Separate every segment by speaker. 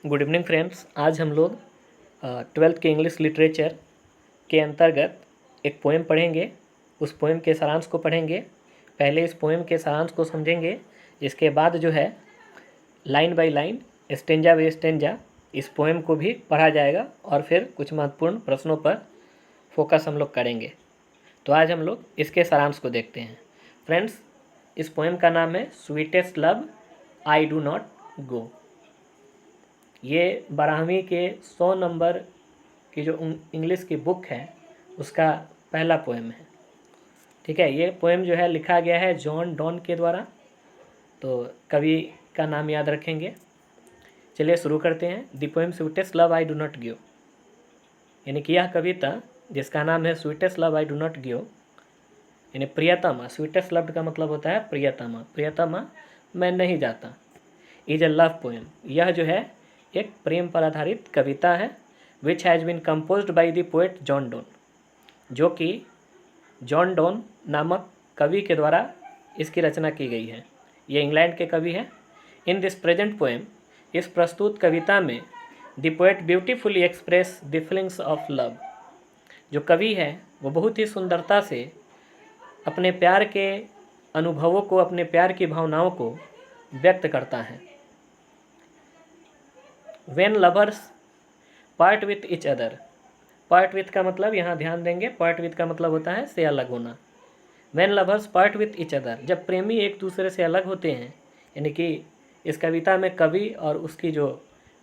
Speaker 1: Good evening friends. आज हम लोग 12th के इंग्लिश लिटरेचर के अंतर्गत एक पोएम पढ़ेंगे। उस पोएम के सारांश को पढ़ेंगे। पहले इस पोएम के सारांश को समझेंगे, इसके बाद जो है line by line, stanza by stanza इस पोएम को भी पढ़ा जाएगा और फिर कुछ महत्वपूर्ण प्रश्नों पर फोकस हम लोग करेंगे। तो आज हम लोग इसके सारांश को देखते हैं। फ्रेंड्स, इस पोएम का नाम है sweetest love I do not go. ये 12वीं के 100 नंबर की जो इंग्लिश की बुक है उसका पहला पोएम है। ठीक है, ये पोएम जो है लिखा गया है जॉन डॉन के द्वारा। तो कवि का नाम याद रखेंगे। चलिए शुरू करते हैं। The poem sweetest love I do not give, यानी कि यह कविता जिसका नाम है sweetest love I do not give, यानी प्रियतमा। स्वीटेस्ट लव का मतलब होता है प्रियतमा। प्रियतमा मैं नहीं जाता। इज अ लव पोएम, यह जो है एक प्रेम पर आधारित कविता है। Which has been composed by the poet John Donne, जो कि जॉन डॉन नामक कवि के द्वारा इसकी रचना की गई है। ये इंग्लैंड के कवि हैं। इन दिस प्रेजेंट पोएम, इस प्रस्तुत कविता में the poet beautifully express the feelings of love. जो कवि है वो बहुत ही सुंदरता से अपने प्यार के अनुभवों को, अपने प्यार की भावनाओं को व्यक्त करता है। When lovers part with each other, part with का मतलब यहाँ ध्यान देंगे, part with का मतलब होता है से अलग होना। When lovers part with each other, जब प्रेमी एक दूसरे से अलग होते हैं, यानी कि इस कविता में कवि और उसकी जो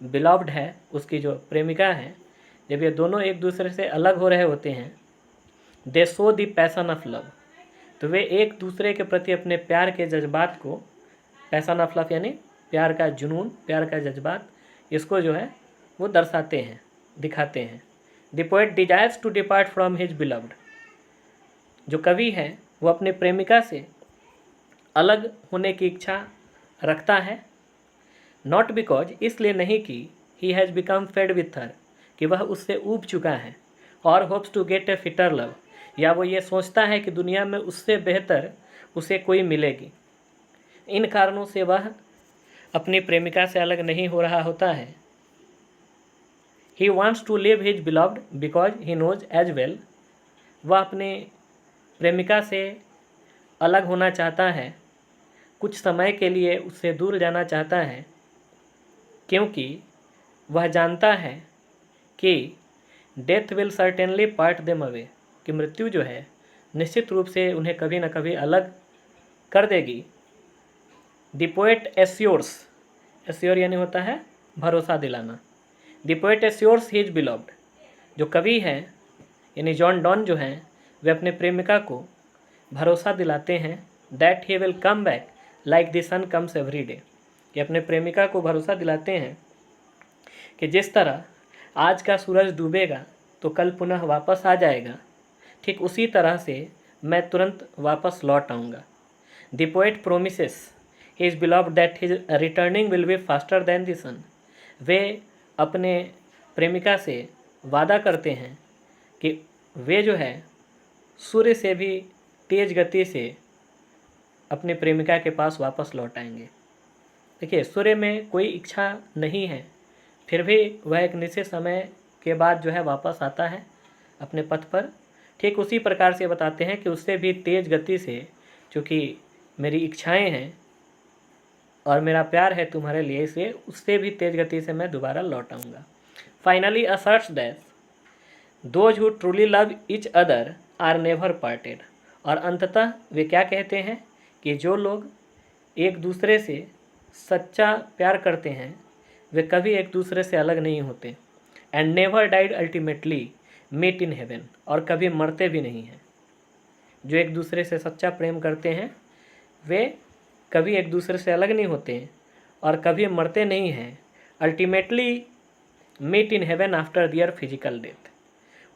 Speaker 1: बिलव्ड है, उसकी जो प्रेमिका है, जब ये दोनों एक दूसरे से अलग हो रहे होते हैं, दे show the passion of love, तो वे एक दूसरे के प्रति अपने प्यार के जज्बात को, पैसन ऑफ लव यानी प्यार का जुनून, प्यार का जज्बात, इसको जो है वो दर्शाते हैं, दिखाते हैं। The poet desires to depart from his beloved, जो कवि है वो अपने प्रेमिका से अलग होने की इच्छा रखता है। नॉट बिकॉज, इसलिए नहीं कि he has become fed with her, कि वह उससे ऊब चुका है, और hopes to get a fitter love, या वो ये सोचता है कि दुनिया में उससे बेहतर उसे कोई मिलेगी। इन कारणों से वह अपनी प्रेमिका से अलग नहीं हो रहा होता है। He wants to leave his beloved because he knows as well, वह अपने प्रेमिका से अलग होना चाहता है, कुछ समय के लिए उससे दूर जाना चाहता है, क्योंकि वह जानता है कि death will certainly part them away, कि मृत्यु जो है निश्चित रूप से उन्हें कभी न कभी अलग कर देगी। द पोएट एश्योर्स, एश्योर यानी होता है भरोसा दिलाना। The poet assures his beloved, जो कवि है यानी जॉन डॉन जो हैं, वे अपने प्रेमिका को भरोसा दिलाते हैं that he will come back like the sun comes every day, कि अपने प्रेमिका को भरोसा दिलाते हैं कि जिस तरह आज का सूरज डूबेगा तो कल पुनः वापस आ जाएगा, ठीक उसी तरह से मैं तुरंत वापस लौट आऊँगा। The poet promises his beloved that his returning will be faster than the sun, वे अपने प्रेमिका से वादा करते हैं कि वे जो है सूर्य से भी तेज गति से अपनी प्रेमिका के पास वापस लौट आएंगे। देखिए, सूर्य में कोई इच्छा नहीं है, फिर भी वह एक निश्चित समय के बाद जो है वापस आता है अपने पथ पर। ठीक उसी प्रकार से बताते हैं कि उससे भी तेज गति से, चूँकि मेरी इच्छाएं हैं और मेरा प्यार है तुम्हारे लिए, इसे उससे भी तेज गति से मैं दोबारा लौट आऊँगा। Finally asserts that those who truly love each other are never parted, और अंततः वे क्या कहते हैं कि जो लोग एक दूसरे से सच्चा प्यार करते हैं वे कभी एक दूसरे से अलग नहीं होते। And never died ultimately meet in heaven, और कभी मरते भी नहीं हैं। जो एक दूसरे से सच्चा प्रेम करते हैं वे कभी एक दूसरे से अलग नहीं होते और कभी मरते नहीं हैं। Ultimately meet in heaven after their physical death,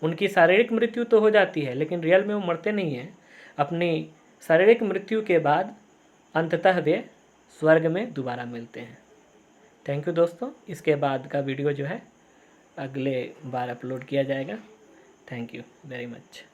Speaker 1: उनकी शारीरिक मृत्यु तो हो जाती है लेकिन रियल में वो मरते नहीं हैं। अपनी शारीरिक मृत्यु के बाद अंततः वे स्वर्ग में दोबारा मिलते हैं। थैंक यू दोस्तों। इसके बाद का वीडियो जो है अगले बार अपलोड किया जाएगा। Thank you very much.